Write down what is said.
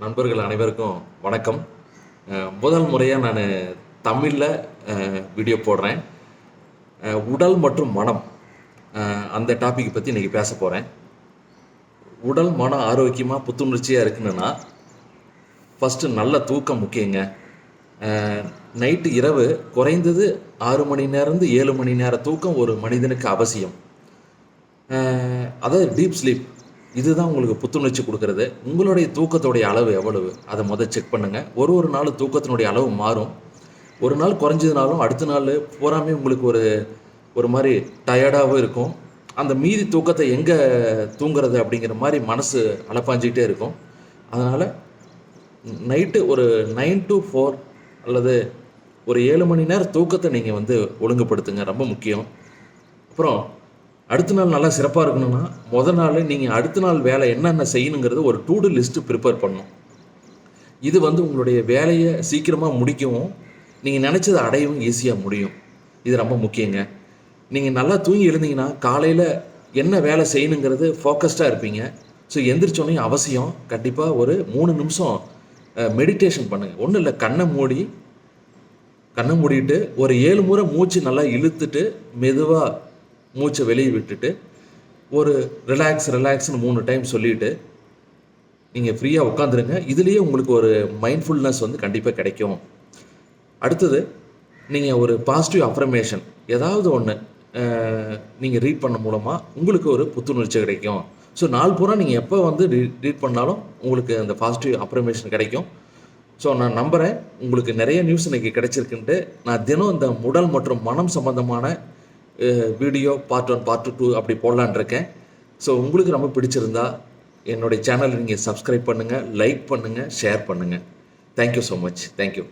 நண்பர்கள் அனைவருக்கும் வணக்கம். முதல் முறையாக நான் தமிழில் வீடியோ போடுறேன். உடல் மற்றும் மனம் அந்த டாபிக் பற்றி இன்றைக்கி பேச போகிறேன். உடல் மனம் ஆரோக்கியமாக புத்துணர்ச்சியாக இருக்குன்னா ஃபஸ்ட்டு நல்ல தூக்கம் முக்கியங்க. நைட்டு இரவு குறைந்தது 6 மணி நேரம்ந்து 7 மணி நேரம் தூக்கம் ஒரு மனிதனுக்கு அவசியம். அதாவது டீப் ஸ்லீப் இதுதான் உங்களுக்கு புத்துணர்ச்சி கொடுக்கறது. உங்களுடைய தூக்கத்தோடைய அளவு எவ்வளவு அதை செக் பண்ணுங்கள். ஒரு நாள் தூக்கத்தினுடைய அளவு மாறும். ஒரு நாள் குறைஞ்சதுனாலும் அடுத்த நாள் பூராமே உங்களுக்கு ஒரு மாதிரி டயர்டாகவும் இருக்கும். அந்த மீதி தூக்கத்தை எங்கே தூங்குறது அப்படிங்கிற மாதிரி மனசு அலப்பாஞ்சிக்கிட்டே இருக்கும். அதனால் நைட்டு ஒரு 9 to 4 அல்லது ஒரு 7 மணி நேரம் தூக்கத்தை நீங்கள் ஒழுங்குபடுத்துங்க, ரொம்ப முக்கியம். அப்புறம் அடுத்த நாள் நல்லா சிறப்பாக இருக்கணும்னா நாள் நீங்கள் அடுத்த நாள் வேலை என்னென்ன செய்யணுங்கிறது ஒரு டூ டூ லிஸ்ட்டு ப்ரிப்பேர் பண்ணணும். இது உங்களுடைய வேலையை சீக்கிரமாக முடிக்கவும் நீங்கள் நினச்சதை அடையவும் ஈஸியாக முடியும். இது ரொம்ப முக்கியங்க. நீங்கள் நல்லா தூங்கி எழுந்தீங்கன்னா காலையில் என்ன வேலை செய்யணுங்கிறது ஃபோக்கஸ்டாக இருப்பீங்க. ஸோ எந்திரிச்சோன்னே அவசியம் கண்டிப்பாக ஒரு 3 நிமிஷம் மெடிடேஷன் பண்ணுங்கள். ஒன்றும் இல்லை, கண்ணை மூடிட்டு ஒரு 7 முறை மூச்சு நல்லா இழுத்துட்டு மெதுவாக மூச்சை வெளியே விட்டுட்டு ஒரு ரிலாக்ஸ்னு 3 டைம் சொல்லிவிட்டு நீங்கள் ஃப்ரீயாக உட்காந்துருங்க. இதுலேயே உங்களுக்கு ஒரு மைண்ட்ஃபுல்னஸ் கண்டிப்பாக கிடைக்கும். அடுத்தது நீங்கள் ஒரு பாசிட்டிவ் அஃபர்மேஷன் ஏதாவது ஒன்று நீங்கள் ரீட் பண்ண மூலமாக உங்களுக்கு ஒரு புத்துணர்ச்சி கிடைக்கும். ஸோ நாள் பூரா நீங்கள் எப்போ ரீட் பண்ணாலும் உங்களுக்கு அந்த பாசிட்டிவ் அஃபர்மேஷன் கிடைக்கும். ஸோ நான் நம்புகிறேன் உங்களுக்கு நிறைய நியூஸ் இன்றைக்கி கிடைச்சிருக்குன்ட்டு. நான் தினம் இந்த உடல் மற்றும் மனம் சம்பந்தமான வீடியோ பார்ட் 1 பார்ட் 2 அப்படி போடலான் இருக்கேன். ஸோ உங்களுக்கு ரொம்ப பிடிச்சிருந்தா என்னுடைய சேனலை நீங்கள் சப்ஸ்கிரைப் பண்ணுங்கள், லைக் பண்ணுங்கள், ஷேர் பண்ணுங்கள். Thank you so much. தேங்க்யூ.